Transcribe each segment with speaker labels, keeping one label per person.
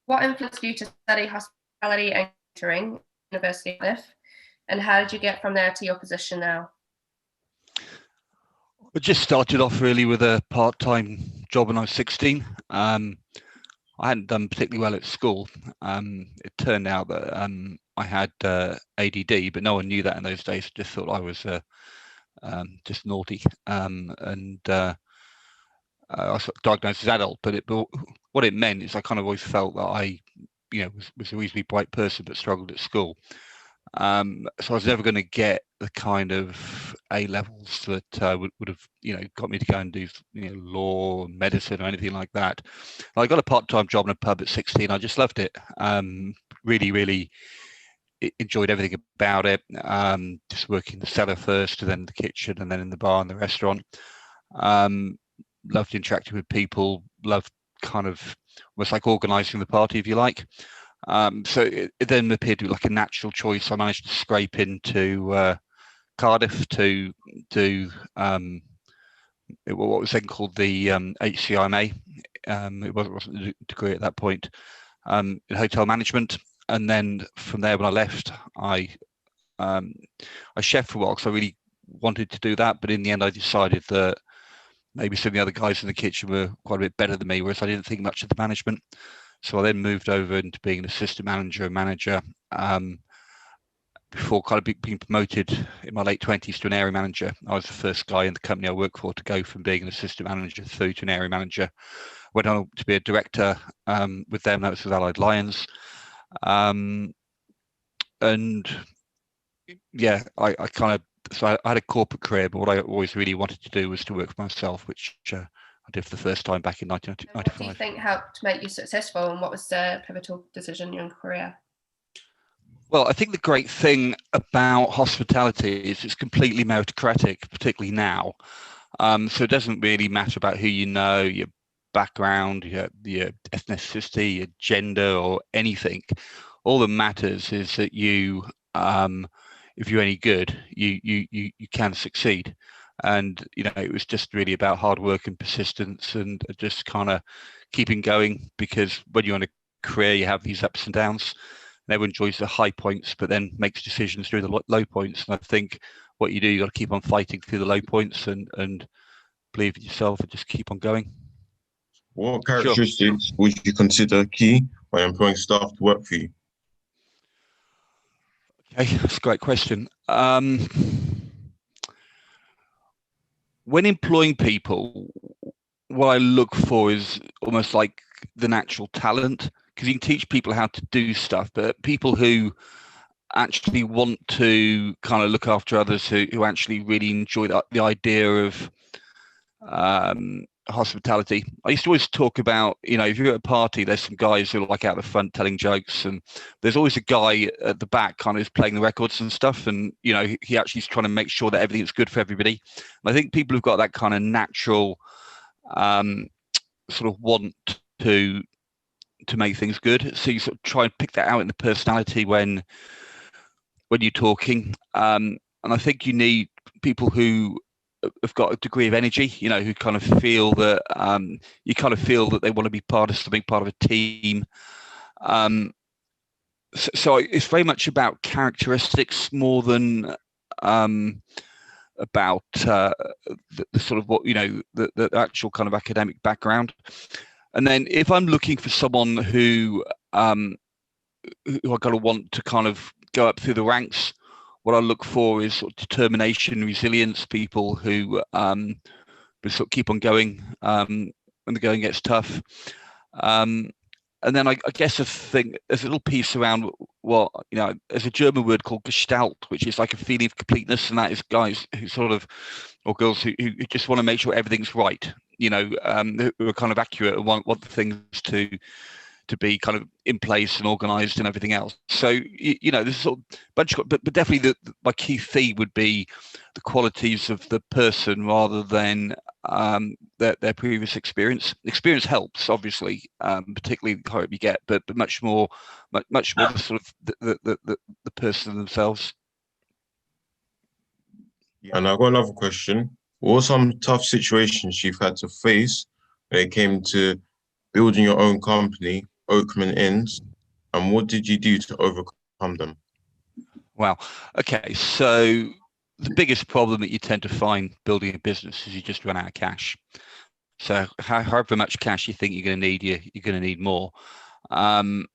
Speaker 1: What influenced you to study hospitality and catering at University of Cardiff, and how did you get from there to your position now?
Speaker 2: I just started off really with a part-time job when I was 16. I hadn't done particularly well at school. It turned out that I had ADD, but no one knew that in those days. I just thought I was just naughty. I was diagnosed as adult, but what it meant is I kind of always felt that I, was a reasonably bright person, but struggled at school. So I was never going to get the kind of A levels that would have, got me to go and do, law, medicine, or anything like that. I got a part-time job in a pub at 16. I just loved it. Really, really enjoyed everything about it. Just working the cellar first, and then the kitchen, and then in the bar and the restaurant. Loved interacting with people. Loved kind of almost like organising the party, if you like. So it then appeared to be like a natural choice. I managed to scrape into Cardiff to do what was then called the HCIMA. It wasn't a degree at that point, in hotel management. And then from there, when I left, I chefed for a while because I really wanted to do that. But in the end, I decided that maybe some of the other guys in the kitchen were quite a bit better than me, whereas I didn't think much of the management. So I then moved over into being an assistant manager before kind of being promoted in my late 20s to an area manager. I was the first guy in the company I worked for to go from being an assistant manager through to an area manager. Went on to be a director with them. That was with Allied Lions. And yeah, I had a corporate career, but what I always really wanted to do was to work for myself, which I did for the first time back in 1995.
Speaker 1: What do you think helped make you successful, and what was the pivotal decision in your career?
Speaker 2: Well, I think the great thing about hospitality is it's completely meritocratic, particularly now. So it doesn't really matter about who you know, your background, your ethnicity, your gender, or anything. All that matters is that you, if you're any good, you can succeed. And it was just really about hard work and persistence, and just kind of keeping going, because when you're on a career, you have these ups and downs. And everyone enjoys the high points, but then makes decisions through the low points. And I think what you do, you got to keep on fighting through the low points, and believe in yourself, and just keep on going.
Speaker 3: What characteristics would you consider key when employing staff to work for you?
Speaker 2: Okay, that's a great question. When employing people, what I look for is almost like the natural talent, because you can teach people how to do stuff, but people who actually want to kind of look after others, who actually really enjoy the idea of hospitality. I used to always talk about, if you're at a party, there's some guys who are like out the front telling jokes, and there's always a guy at the back kind of playing the records and stuff, and he actually is trying to make sure that everything's good for everybody. And I think people who've got that kind of natural sort of want to make things good, so you sort of try and pick that out in the personality when you're talking, and I think you need people who have got a degree of energy, who kind of feel that they want to be part of something, part of a team. So it's very much about characteristics more than about the sort of what the actual kind of academic background. And then if I'm looking for someone who I kind of want to kind of go up through the ranks, what I look for is sort of determination, resilience, people who sort of keep on going when the going gets tough. And then I guess I think there's a little piece around what, there's a German word called Gestalt, which is like a feeling of completeness. And that is guys who sort of, or girls who just want to make sure everything's right, who are kind of accurate and want the things to be kind of in place and organized and everything else. So, there's sort of bunch of, but definitely my key theme would be the qualities of the person rather than their previous experience. Experience helps, obviously, particularly the higher you get, but much more sort of the person themselves.
Speaker 3: Yeah, and I've got another question. What are some tough situations you've had to face when it came to building your own company opening ends, and what did you do to overcome them?
Speaker 2: Wow. Okay. So the biggest problem that you tend to find building a business is you just run out of cash. So however much cash you think you're going to need, you're going to need more. And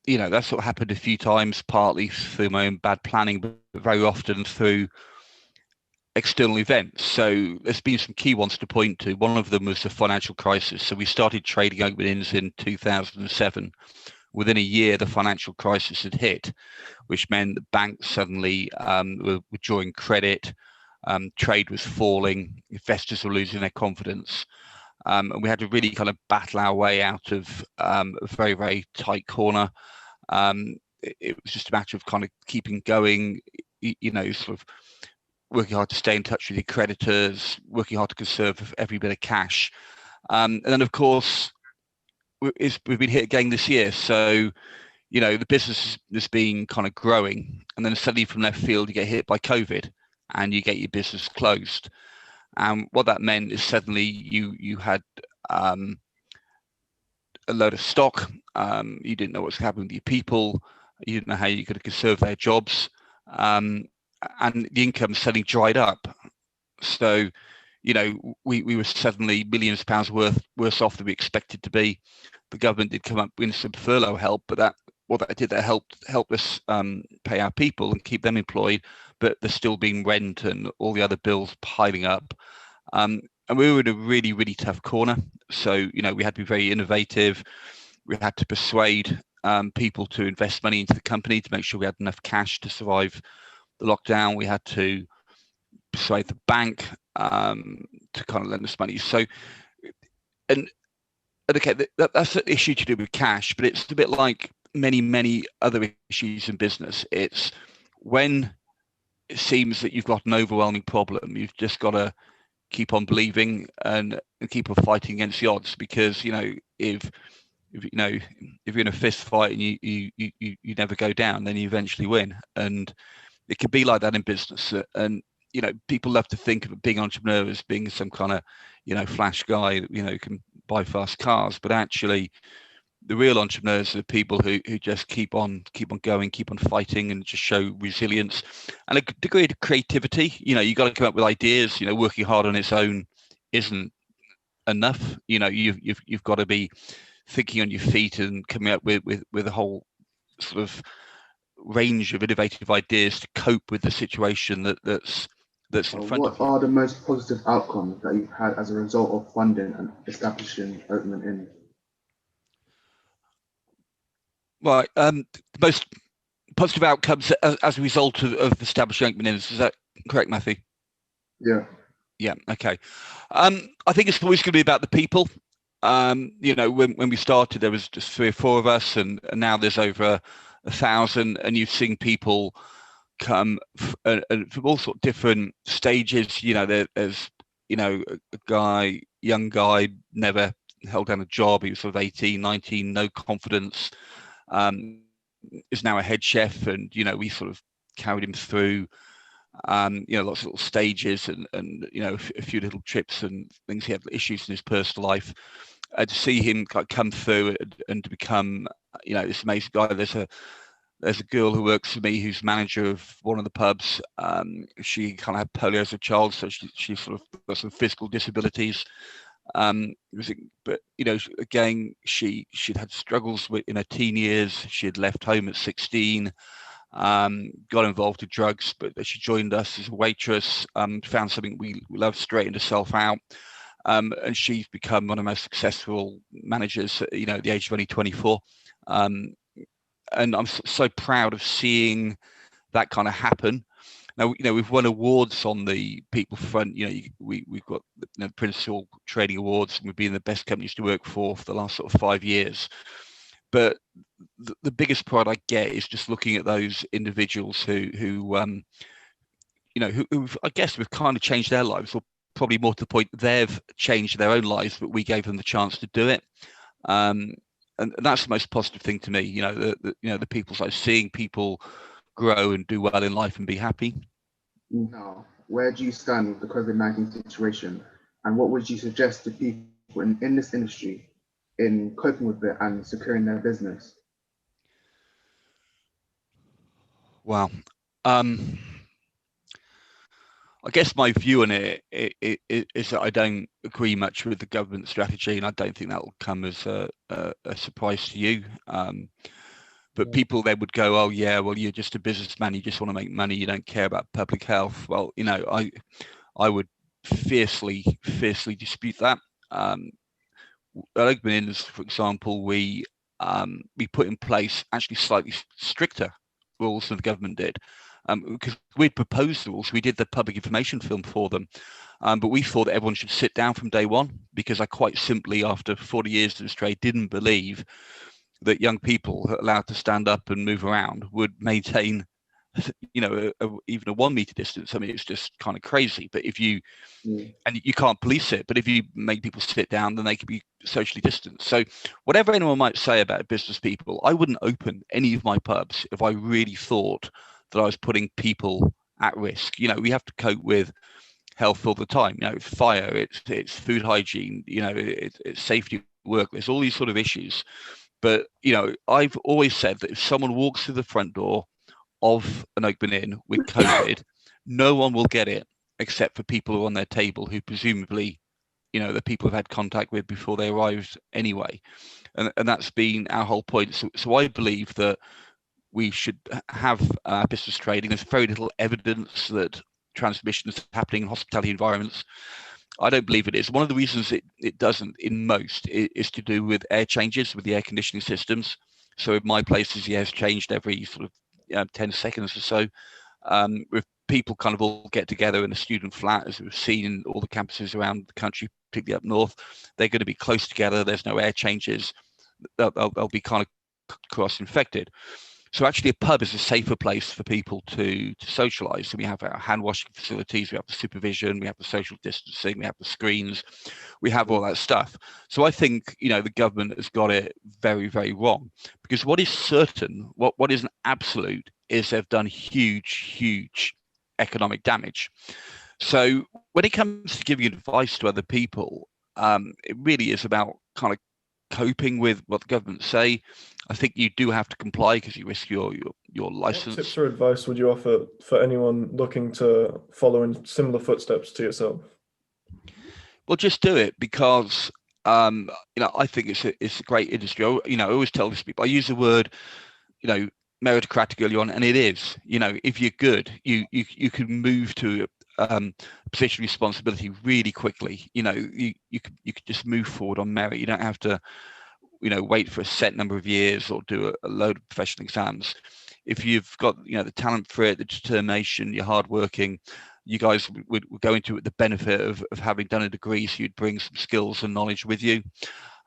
Speaker 2: that's what happened a few times, partly through my own bad planning, but very often through external events. So there's been some key ones to point to. One of them was the financial crisis. So we started trading openings in 2007. Within a year, the financial crisis had hit, which meant the banks suddenly were withdrawing credit. Trade was falling. Investors were losing their confidence. And we had to really kind of battle our way out of a very, very tight corner. It was just a matter of kind of keeping going, sort of working hard to stay in touch with your creditors, working hard to conserve every bit of cash. And then, of course, we've been hit again this year. So, the business has been kind of growing. And then suddenly from left field, you get hit by COVID and you get your business closed. And what that meant is suddenly you had a load of stock. You didn't know what's happening with your people. You didn't know how you could conserve their jobs. And the income suddenly dried up. So, we were suddenly millions of pounds worse off than we expected to be. The government did come up with some furlough help, but that helped us pay our people and keep them employed, but there's still being rent and all the other bills piling up. And we were in a really, really tough corner. So, we had to be very innovative. We had to persuade people to invest money into the company to make sure we had enough cash to survive the lockdown. We had to persuade the bank to kind of lend us money. So, and okay, that's an issue to do with cash, but it's a bit like many other issues in business. It's when it seems that you've got an overwhelming problem, you've just got to keep on believing and keep on fighting against the odds, because if you're in a fist fight and you never go down, then you eventually win. And it can be like that in business. And people love to think of being entrepreneur as being some kind of flash guy, can buy fast cars, but actually the real entrepreneurs are the people who just keep on going, keep on fighting, and just show resilience and a degree of creativity. You got to come up with ideas. Working hard on its own isn't enough. You've got to be thinking on your feet and coming up with a whole sort of range of innovative ideas to cope with the situation that's in front of you.
Speaker 4: What are the most positive outcomes that you've had as a result of funding and establishing Opening Inn?
Speaker 2: Right. The most positive outcomes as a result of establishing Opening Inn, is that correct, Matthew?
Speaker 4: Yeah.
Speaker 2: Yeah. Okay. I think it's always going to be about the people. When we started, there was just 3 or 4 of us, and now there's over 1,000, and you've seen people come from all sorts of different stages. There's a young guy, never held down a job. He was sort of 18, 19, no confidence. Is now a head chef, and we sort of carried him through lots of little stages and a few little trips and things. He had issues in his personal life. To see him come through and to become this amazing guy. There's a girl who works for me who's manager of one of the pubs. She kind of had polio as a child, so she sort of got some physical disabilities. But again, she'd had struggles in her teen years. She had left home at 16, got involved in drugs, but she joined us as a waitress. Found something we love, straightened herself out, and she's become one of the most successful managers at the age of only 24. And I'm so proud of seeing that kind of happen. Now, we've won awards on the people front. We've got the Principal Trading Awards, and we've been the best companies to work for the last sort of 5 years. But the biggest pride I get is just looking at those individuals who I guess we've kind of changed their lives, or probably more to the point, they've changed their own lives, but we gave them the chance to do it. And that's the most positive thing to me. The people, like seeing people grow and do well in life and be happy.
Speaker 4: Now, where do you stand with the COVID-19 situation, and what would you suggest to people in this industry in coping with it and securing their business?
Speaker 2: Wow. I guess my view on it is that I don't agree much with the government strategy, and I don't think that will come as a surprise to you. But people then would go, "Oh yeah, well you're just a businessman. You just want to make money. You don't care about public health." Well, I would fiercely dispute that. At Open Inns, for example, we put in place actually slightly stricter rules than the government did. Because we'd proposed the rules, we did the public information film for them, but we thought that everyone should sit down from day one, because I quite simply, after 40 years in this trade, didn't believe that young people allowed to stand up and move around would maintain, even a 1 meter distance. I mean, it's just kind of crazy. But if you and you can't police it, but if you make people sit down, then they can be socially distanced. So whatever anyone might say about business people, I wouldn't open any of my pubs if I really thought that I was putting people at risk. We have to cope with health all the time. It's fire, it's food hygiene, it's safety at work. There's all these sort of issues. But I've always said that if someone walks through the front door of an Open Inn with COVID, no one will get it except for people who are on their table, who presumably, the people have had contact with before they arrived anyway. And that's been our whole point. So I believe that we should have business trading. There's very little evidence that transmission is happening in hospitality environments. I don't believe it is. One of the reasons it doesn't in most is to do with air changes with the air conditioning systems. So in my places, the air's changed every sort of 10 seconds or so. With people kind of all get together in a student flat, as we've seen in all the campuses around the country, particularly up north, they're going to be close together. There's no air changes. They'll be kind of cross-infected. So actually a pub is a safer place for people to socialise. So we have our hand washing facilities, we have the supervision, we have the social distancing, we have the screens, we have all that stuff. So I think, the government has got it very, very wrong, because what is certain, what is an absolute, is they've done huge economic damage. So when it comes to giving advice to other people, it really is about kind of coping with what the government say. I think you do have to comply because you risk your license.
Speaker 5: What tips or advice would you offer for anyone looking to follow in similar footsteps to yourself?
Speaker 2: Well, just do it, because I think it's a great industry. I always tell these people, I use the word meritocratic early on, and it is. If you're good, you can move to position of responsibility really quickly. You could just move forward on merit. You don't have to wait for a set number of years or do a load of professional exams. If you've got the talent for it, the determination, you're hardworking, you guys would go into it the benefit of having done a degree, so you'd bring some skills and knowledge with you.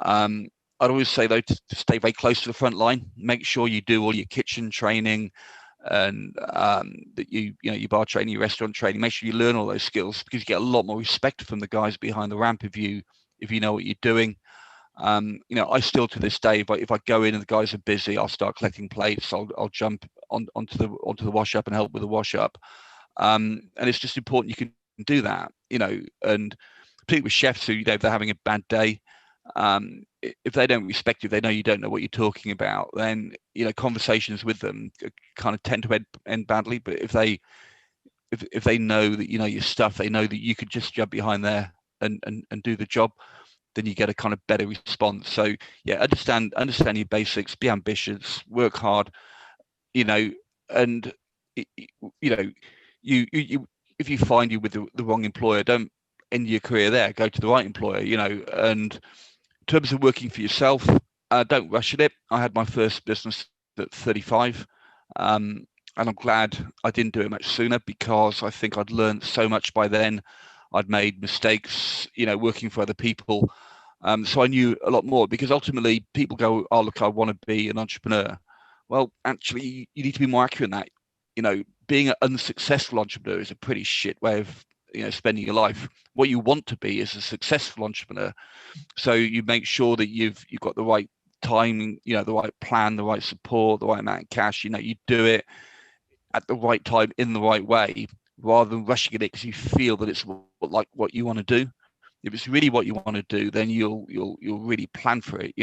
Speaker 2: I'd always say, though, to stay very close to the front line. Make sure you do all your kitchen training, and that you bar training, your restaurant training. Make sure you learn all those skills, because you get a lot more respect from the guys behind the ramp if you know what you're doing. I still, to this day, if I go in and the guys are busy, I'll start collecting plates. I'll jump onto the wash up and help with the wash up. And it's just important you can do that, and particularly with chefs who, if they're having a bad day, if they don't respect you, they know you don't know what you're talking about, then conversations with them kind of tend to end badly. But if they know that your stuff, they know that you could just jump behind there and do the job, then you get a kind of better response. So yeah, understand your basics, be ambitious, work hard, and you if you find you with the wrong employer, don't end your career there. Go to the right employer, and in terms of working for yourself, don't rush at it. I had my first business at 35, and I'm glad I didn't do it much sooner, because I think I'd learned so much by then. I'd made mistakes, working for other people. So I knew a lot more, because ultimately people go, oh, look, I want to be an entrepreneur. Well, actually, you need to be more accurate than that. Being an unsuccessful entrepreneur is a pretty shit way of spending your life. What you want to be is a successful entrepreneur. So you make sure that you've got the right timing, the right plan, the right support, the right amount of cash. You do it at the right time in the right way, rather than rushing at it because you feel that it's what you want to do. if it's really what you want to do, then you'll really plan for it.